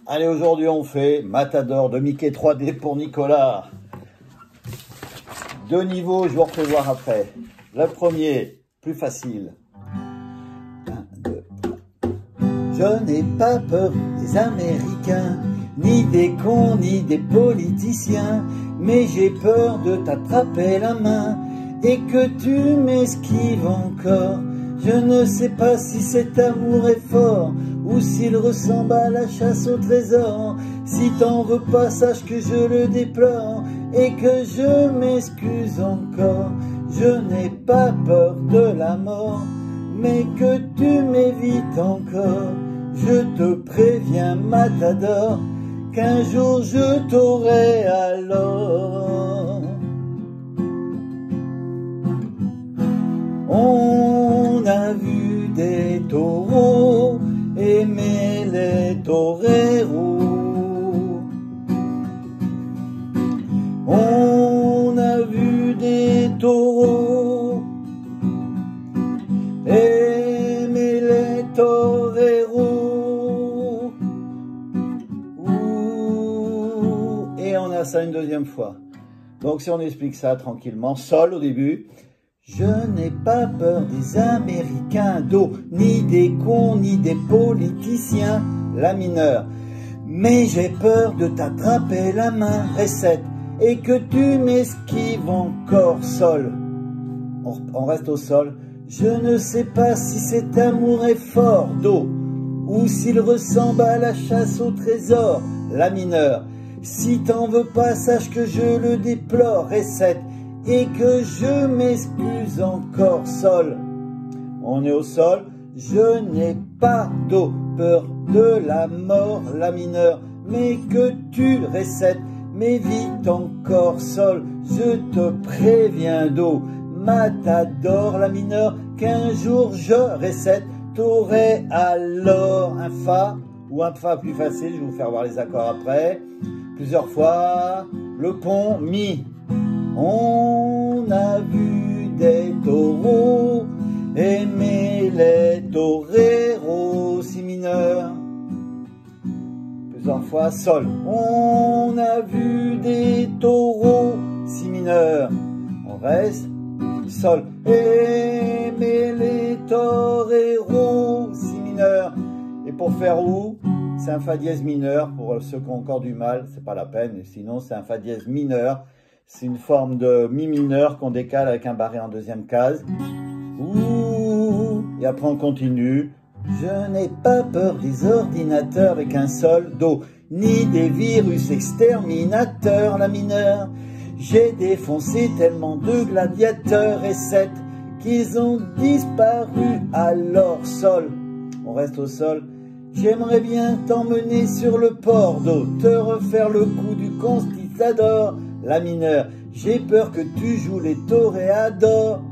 Allez, aujourd'hui on fait Matador de Mickey 3D pour Nicolas. Deux niveaux, je vous refais voir après. Le premier, plus facile. 1, 2, 3. Je n'ai pas peur des Américains, ni des cons, ni des politiciens, mais j'ai peur de t'attraper la main et que tu m'esquives encore. Je ne sais pas si cet amour est fort ou s'il ressemble à la chasse au trésor. Si t'en veux pas, sache que je le déplore et que je m'excuse encore. Je n'ai pas peur de la mort, mais que tu m'évites encore. Je te préviens, Matador, qu'un jour je t'aurai alors. On a vu des taureaux aimer les toreros. On a vu des taureaux aimer les toreros. Et on a ça une deuxième fois. Donc si on explique ça tranquillement, sol au début. Je n'ai pas peur des Américains, do, ni des cons, ni des politiciens, la mineure. Mais j'ai peur de t'attraper la main, ré 7, et que tu m'esquives encore, sol. On reste au sol. Je ne sais pas si cet amour est fort, do, ou s'il ressemble à la chasse au trésor, la mineure. Si t'en veux pas, sache que je le déplore, ré 7, et que je m'excuse encore, sol. On est au sol. Je n'ai pas do, peur de la mort, la mineure, mais que tu, ré 7, m'évites encore, sol. Je te préviens, do, Matador, la mineure, qu'un jour je, ré 7, t'aurai alors un fa, ou un fa plus facile, je vais vous faire voir les accords après, plusieurs fois, le pont, mi. On a vu des taureaux aimer les toreros, si mineur. Plusieurs fois, sol. On a vu des taureaux, si mineur. On reste, sol. Aimer les toreros, si mineur. Et pour faire où? C'est un fa dièse mineur. Pour ceux qui ont encore du mal, c'est pas la peine. Sinon, c'est un fa dièse mineur. C'est une forme de mi mineur qu'on décale avec un barré en deuxième case. Ouh, et après on continue. Je n'ai pas peur des ordinateurs avec un sol, do, ni des virus exterminateurs, la mineure. J'ai défoncé tellement de gladiateurs et 7 qu'ils ont disparu alors, sol. On reste au sol. J'aimerais bien t'emmener sur le port, do, te refaire le coup du conquistador, la mineure. J'ai peur que tu joues les toréadors,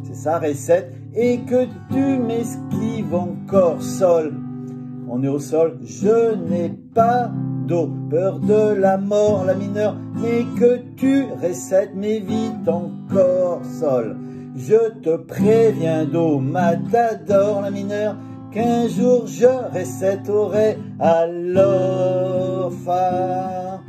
c'est ça, ré 7, et que tu m'esquives encore, sol. On est au sol. Je n'ai pas do, peur de la mort, la mineure, mais que tu, ré 7, m'évites encore, sol. Je te préviens, do, Matador, la mineure, qu'un jour je, ré 7, aurai alors fa.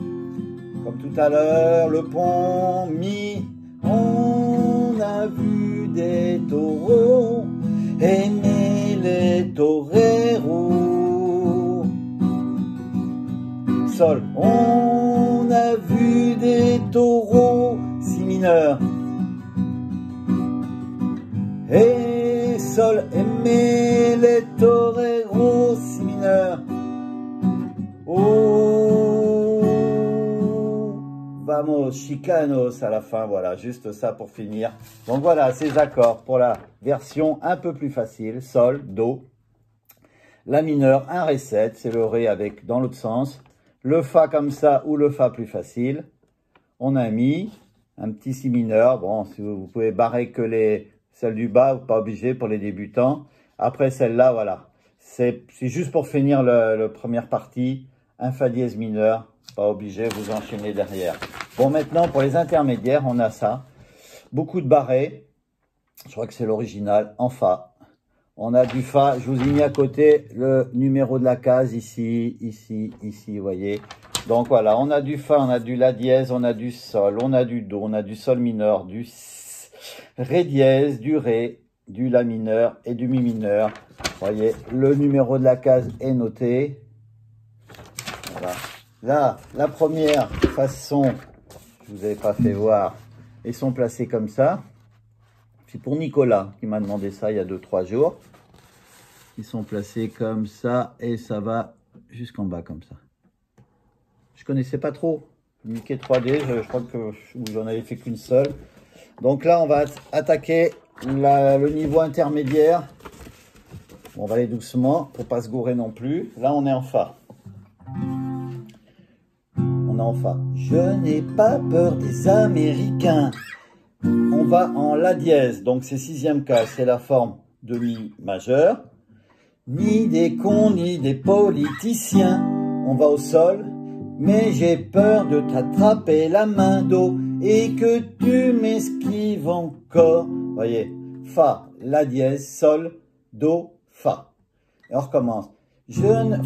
Comme tout à l'heure, le pont, mi. On a vu des taureaux aimer les toreros. Sol. On a vu des taureaux, si mineur. Et sol, aimer les toreros, si mineur. Oh, vamos, chicanos à la fin, voilà, juste ça pour finir. Donc voilà, ces accords pour la version un peu plus facile, sol, do, la mineure, un ré 7, c'est le ré avec dans l'autre sens, le fa comme ça ou le fa plus facile, on a mis un petit si mineur, bon, si vous pouvez barrer que celles du bas, pas obligé pour les débutants, après celle-là, voilà, c'est juste pour finir la première partie, un fa dièse mineur, pas obligé, vous enchaînez derrière. Bon, maintenant, pour les intermédiaires, on a ça. Beaucoup de barrés. Je crois que c'est l'original en fa. On a du Fa. Je vous ai mis à côté le numéro de la case ici, ici, ici, vous voyez. Donc voilà, on a du Fa, on a du La dièse, on a du Sol, on a du Do, on a du Sol mineur, du Ré dièse, du Ré, du La mineur et du Mi mineur. Vous voyez, le numéro de la case est noté. Voilà. Là, la première façon, je vous avais pas fait voir, ils sont placés comme ça. C'est pour Nicolas qui m'a demandé ça il y a 2-3 jours. Ils sont placés comme ça et ça va jusqu'en bas comme ça. Je connaissais pas trop Mickey 3D, je crois que j'en avais fait qu'une seule. Donc là, on va attaquer le niveau intermédiaire. Bon, on va aller doucement pour pas se gourer non plus. Là, on est en Fa. On est en Fa. Je n'ai pas peur des Américains. On va en La dièse, donc c'est 6e case, c'est la forme de Mi majeur. Ni des cons, ni des politiciens. On va au Sol, mais j'ai peur de t'attraper la main d'eau et que tu m'esquives encore. Voyez, Fa, La dièse, Sol, Do, Fa. Et on recommence.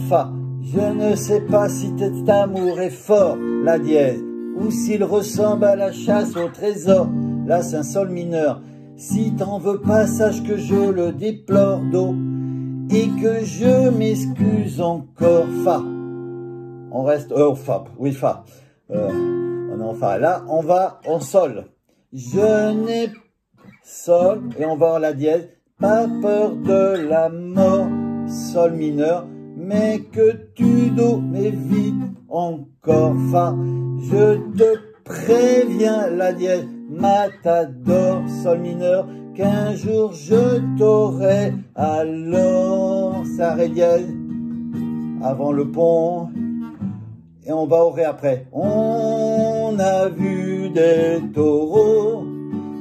Fa, je ne sais pas si cet amour est fort, La dièse, ou s'il ressemble à la chasse au trésor. Là, c'est un Sol mineur. Si t'en veux pas, sache que je le déplore, Do, et que je m'excuse encore, Fa. On reste, Fa, oui, Fa. On est en Fa. Là, on va en Sol. Je n'ai Sol, et on va en La dièse. Pas peur de la mort, Sol mineur, mais que tu Do, mais vite encore, Fa. Je te préviens, La dièse, Matador, Sol mineur, qu'un jour je t'aurai, alors ça Ré dièse avant le pont et on va au Ré après. On a vu des taureaux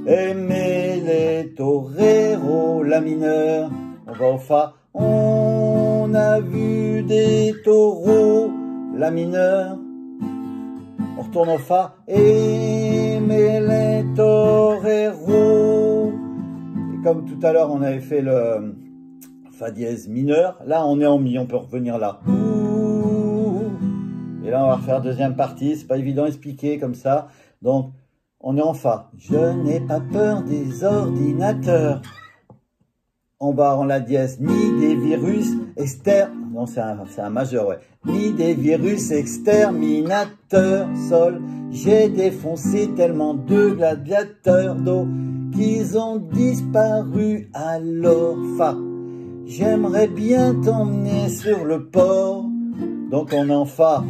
aimer les toreros, La mineur, on va au Fa. On a vu des taureaux, La mineur, on retourne au Fa, aimer les toreros. Et comme tout à l'heure, on avait fait le Fa dièse mineur. Là, on est en Mi, on peut revenir là. Et là, on va refaire deuxième partie. C'est pas évident à expliquer comme ça. Donc, on est en Fa. Je n'ai pas peur des ordinateurs. On va en La dièse, ni des virus non, c'est un majeur, ouais. Ni des virus exterminateurs, Sol. J'ai défoncé tellement de gladiateurs, Do, qu'ils ont disparu, alors Fa. J'aimerais bien t'emmener sur le port. Donc on est en Fa,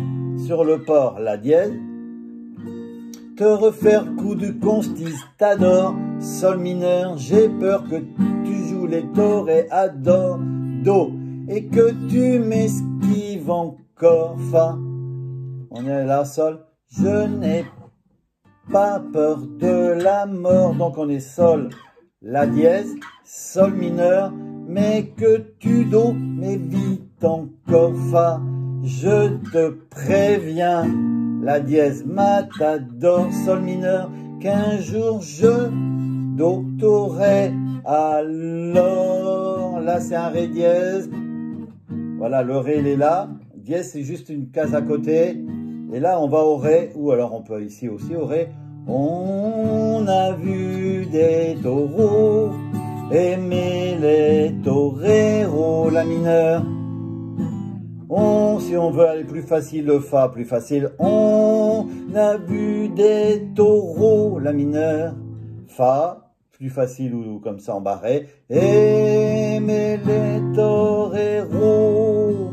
sur le port, La dièse. Te refaire coup de conquistador, Sol mineur, j'ai peur que tu joues les toréadors, Do, et que tu m'esquives encore, Fa. On est là, Sol. Je n'ai pas peur de la mort, donc on est Sol, La dièse, Sol mineur, mais que tu Do, mais vite encore, Fa. Je te préviens, La dièse, Matador, Sol mineur, qu'un jour je Do t'aurai, alors. Là, c'est un Ré dièse. Voilà, le Ré, il est là. Dièse, c'est juste une case à côté. Et là, on va au Ré, ou alors on peut ici aussi au Ré. On a vu des taureaux aimer les toreros, La mineur. Si on veut aller plus facile, le Fa, plus facile. On a vu des taureaux, La mineur. Fa, plus facile ou comme ça en barré. Aimer les toreros.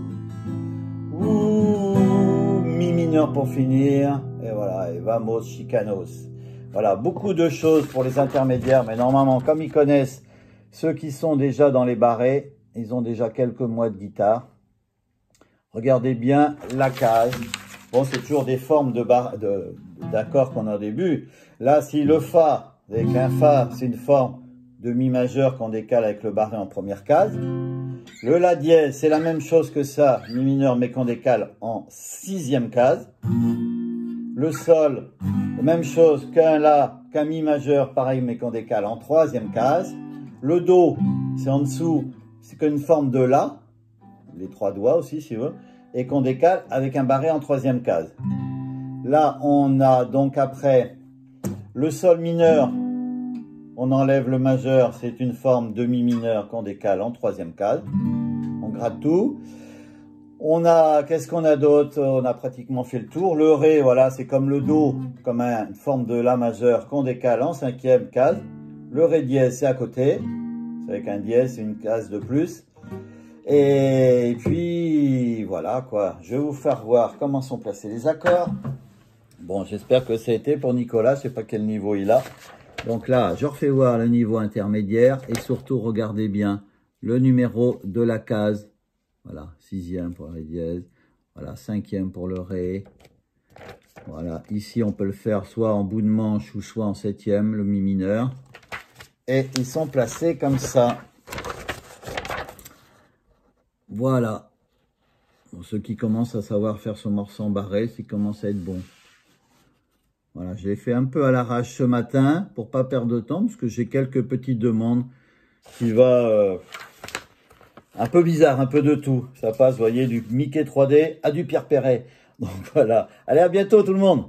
Mi mineur pour finir. Et voilà, et vamos chicanos. Voilà, beaucoup de choses pour les intermédiaires, mais normalement, comme ils connaissent ceux qui sont déjà dans les barrés, ils ont déjà quelques mois de guitare. Regardez bien la case. Bon, c'est toujours des formes d'accords qu'on a au début. Là, si le Fa, avec un Fa, c'est une forme de Mi majeur qu'on décale avec le barré en première case. Le La dièse, c'est la même chose que ça, Mi mineur, mais qu'on décale en 6e case. Le Sol, même chose qu'un La, qu'un Mi majeur, pareil, mais qu'on décale en 3e case. Le Do, c'est en dessous, c'est qu'une forme de La, les 3 doigts aussi si vous voulez, et qu'on décale avec un barré en 3e case. Là, on a donc après le Sol mineur, on enlève le majeur, c'est une forme de Mi mineur qu'on décale en 3e case. On gratte tout. On a, qu'est-ce qu'on a d'autre? On a pratiquement fait le tour. Le Ré, voilà, c'est comme le Do, comme une forme de La majeur qu'on décale en 5e case. Le Ré dièse, c'est à côté. C'est avec un dièse, c'est une case de plus. Et puis, voilà quoi. Je vais vous faire voir comment sont placés les accords. Bon, j'espère que ça a été pour Nicolas. Je ne sais pas quel niveau il a. Donc là, je refais voir le niveau intermédiaire. Et surtout, regardez bien le numéro de la case. Voilà, 6e pour le Ré dièse. Voilà, 5e pour le Ré. Voilà, ici, on peut le faire soit en bout de manche ou soit en 7e, le Mi mineur. Et ils sont placés comme ça. Voilà. Bon, ceux qui commencent à savoir faire ce morceau en barré, ça commence à être bon. Voilà, je l'ai fait un peu à l'arrache ce matin pour pas perdre de temps, parce que j'ai quelques petites demandes qui va un peu bizarre, un peu de tout. Ça passe, vous voyez, du Mickey 3D à du Pierre Perret. Donc voilà. Allez, à bientôt tout le monde.